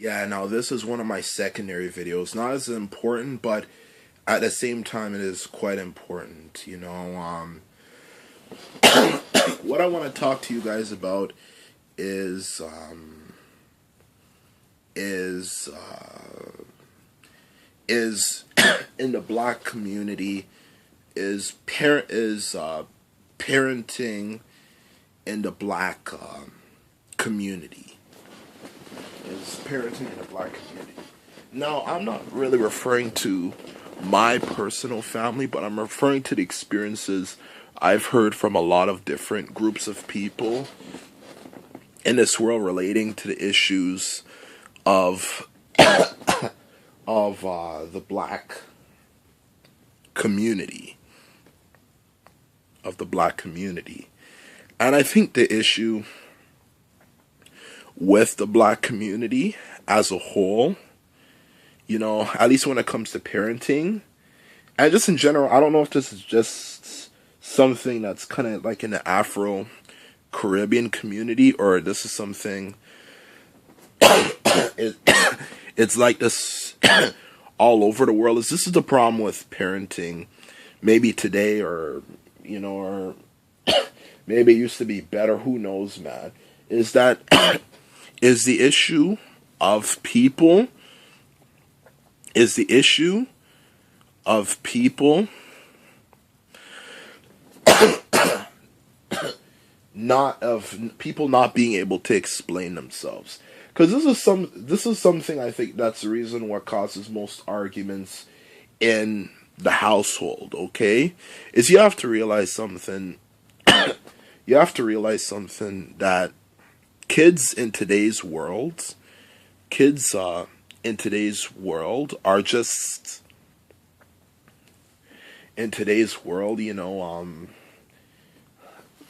Yeah, now this is one of my secondary videos. Not as important, but at the same time, it is quite important. What I want to talk to you guys about is is is in the black community is parenting in the black community is parenting in the black community. Now, I'm not really referring to my personal family, but I'm referring to the experiences I've heard from a lot of different groups of people in this world relating to the issues of the black community and I think the issue with the black community as a whole, at least when it comes to parenting and just in general, I don't know if this is just something that's kind of like in the Afro Caribbean community, or this is something it, it's like this all over the world. This is the problem with parenting, maybe today, or or maybe it used to be better, who knows, man, is that is the issue of people is the issue of people not being able to explain themselves. Because this is something I think that's the reason what causes most arguments in the household, okay? Is you have to realize something that kids in today's world are just in today's world,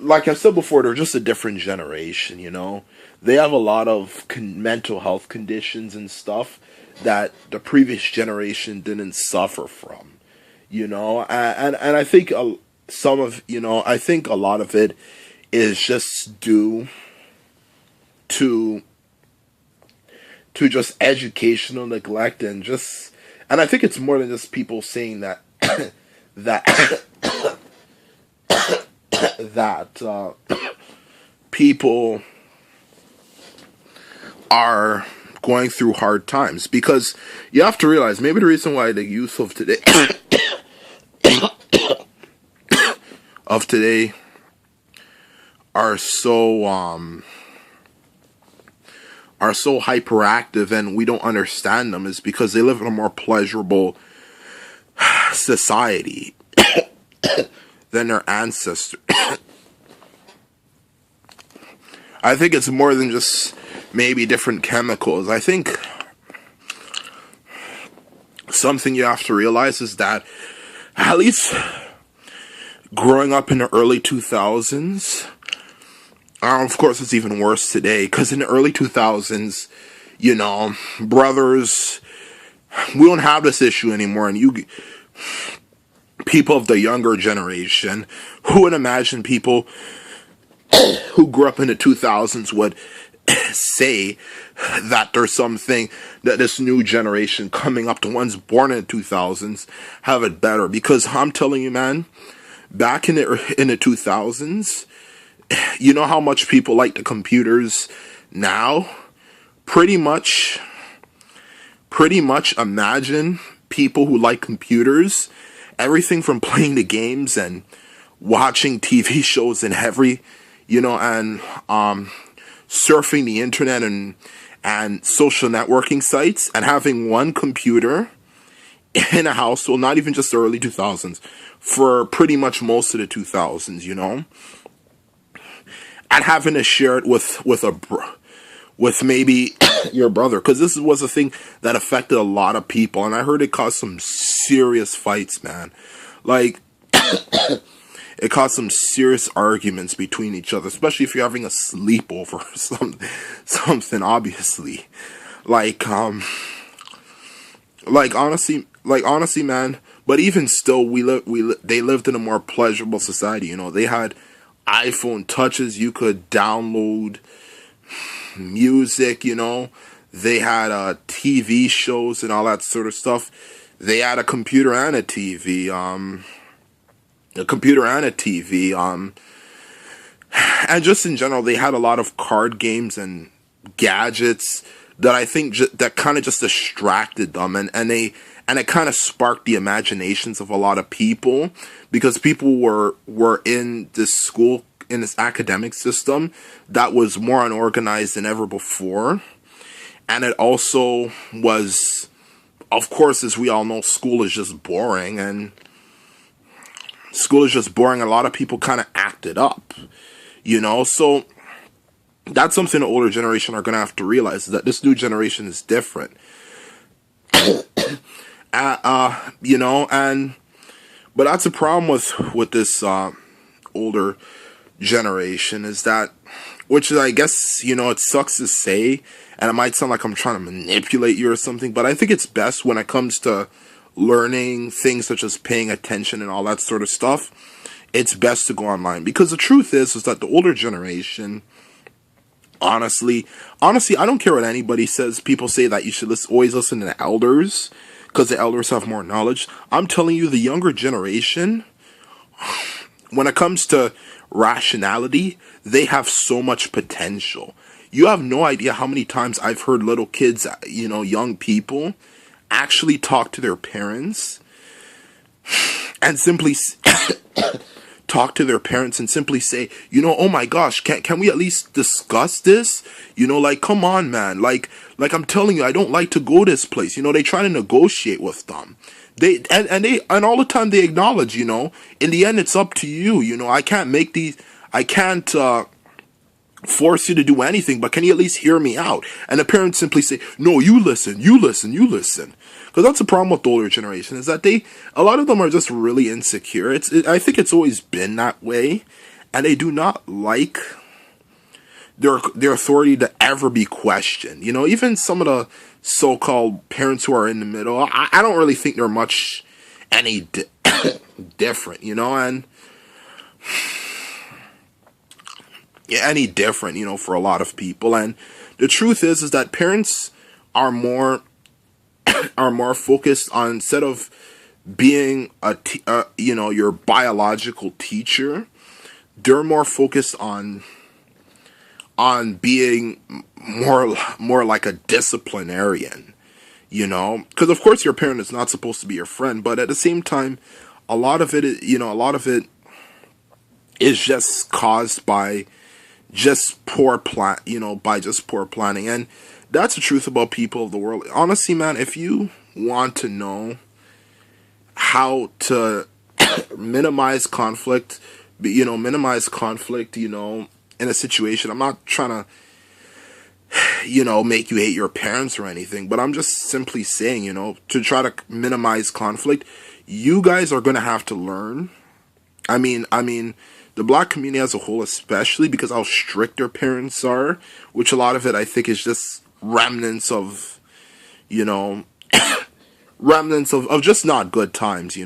like I said before, they're just a different generation. They have a lot of mental health conditions and stuff that the previous generation didn't suffer from, and I think I think a lot of it is just due to just educational neglect, and I think it's more than just people saying that that that people are going through hard times, because you have to realize maybe the reason why the youth of today are so hyperactive and we don't understand them is because they live in a more pleasurable society than their ancestors. I think it's more than just maybe different chemicals. I think something you have to realize is that, at least growing up in the early 2000s, of course it's even worse today, because in the early 2000s, brothers, we don't have this issue anymore, and people of the younger generation, who would imagine people who grew up in the 2000s would say that there's something that this new generation coming up, the ones born in the 2000s, have it better. Because I'm telling you, man, back in the 2000s, you know how much people like the computers now? Pretty much imagine people who like computers, everything from playing the games and watching TV shows and and surfing the internet and social networking sites, and having one computer in a household, not even just the early 2000s, for pretty much most of the 2000s, and having to share it with maybe your brother, because this was a thing that affected a lot of people, and I heard it caused some serious fights, man. Like, it caused some serious arguments between each other, especially if you're having a sleepover or something, obviously. Like honestly, man. But even still, they lived in a more pleasurable society. They had iPhone touches. You could download music. They had TV shows and all that sort of stuff. They had a computer and a TV. A computer and a TV. And just in general, they had a lot of card games and gadgets that I think that kind of just distracted them, and it kind of sparked the imaginations of a lot of people, because people were in this school, in this academic system that was more unorganized than ever before. And it also was, of course, as we all know, school is just boring, and a lot of people kind of acted up, so that's something the older generation are going to have to realize, is that this new generation is different. But that's a problem with this older generation, is that, which I guess, it sucks to say, and it might sound like I'm trying to manipulate you or something, but I think it's best when it comes to learning things such as paying attention and all that sort of stuff, it's best to go online. Because the truth is that the older generation, honestly, I don't care what anybody says. People say that you should always listen to the elders, because the elders have more knowledge. I'm telling you, the younger generation, when it comes to rationality, they have so much potential. You have no idea how many times I've heard little kids, young people, actually talk to their parents and simply say, oh my gosh, can we at least discuss this? Like, come on, man. Like I'm telling you, I don't like to go this place. They try to negotiate with them. They all the time they acknowledge, in the end it's up to you. I can't force you to do anything, but can you at least hear me out? And the parents simply say, no, you listen. Because that's the problem with the older generation, is that a lot of them are just really insecure. I think it's always been that way, and they do not like their authority to ever be questioned. Even some of the so-called parents who are in the middle, I don't really think they're much any different, and any different, for a lot of people. And the truth is that parents are more focused on, instead of being your biological teacher, they're more focused on being more like a disciplinarian, because of course your parent is not supposed to be your friend, but at the same time, a lot of it is just caused by just poor planning. And that's the truth about people of the world. Honestly, man, if you want to know how to minimize conflict, in a situation, I'm not trying to, make you hate your parents or anything, but I'm just simply saying, to try to minimize conflict, you guys are going to have to learn. I mean, the black community as a whole, especially because how strict their parents are, which a lot of it I think is just remnants of, remnants of just not good times,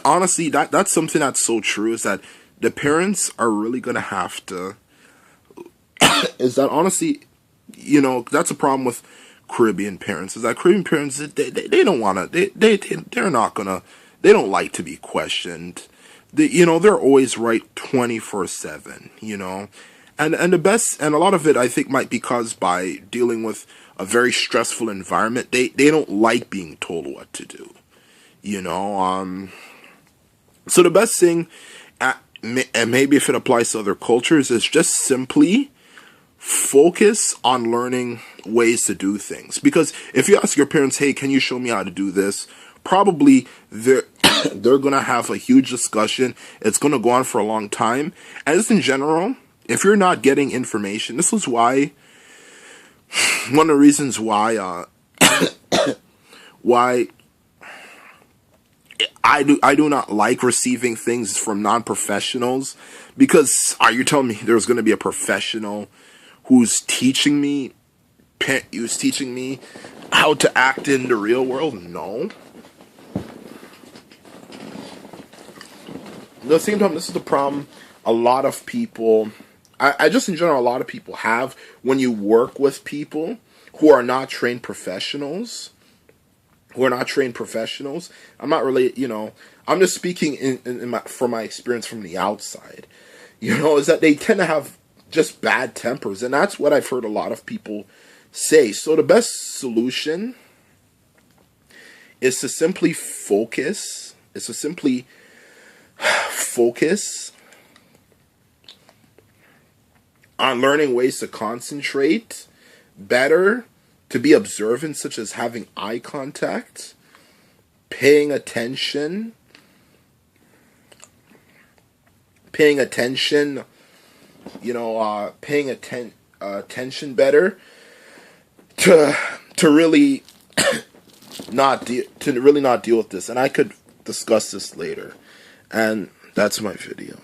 honestly, that's something that's so true, is that the parents are really gonna have to, is that honestly, that's a problem with Caribbean parents, is that Caribbean parents, they don't wanna, they're not gonna, they don't like to be questioned. They're always right 24/7, and the best, and a lot of it I think might be caused by dealing with a very stressful environment. They don't like being told what to do, so the best thing, and maybe if it applies to other cultures, is just simply focus on learning ways to do things. Because if you ask your parents, hey, can you show me how to do this? Probably they're gonna have a huge discussion. It's gonna go on for a long time. And just in general, if you're not getting information, this is why, one of the reasons why why I do not like receiving things from non-professionals, because are you telling me there's going to be a professional who's teaching me how to act in the real world? No. At the same time, this is the problem a lot of people I just in general, a lot of people have when you work with people who are not trained professionals. I'm not really, I'm just speaking from my experience from the outside, is that they tend to have just bad tempers. And that's what I've heard a lot of people say. So the best solution is to simply focus, on learning ways to concentrate better, to be observant, such as having eye contact, paying attention, paying attention better to really not deal with this. And I could discuss this later. And that's my video.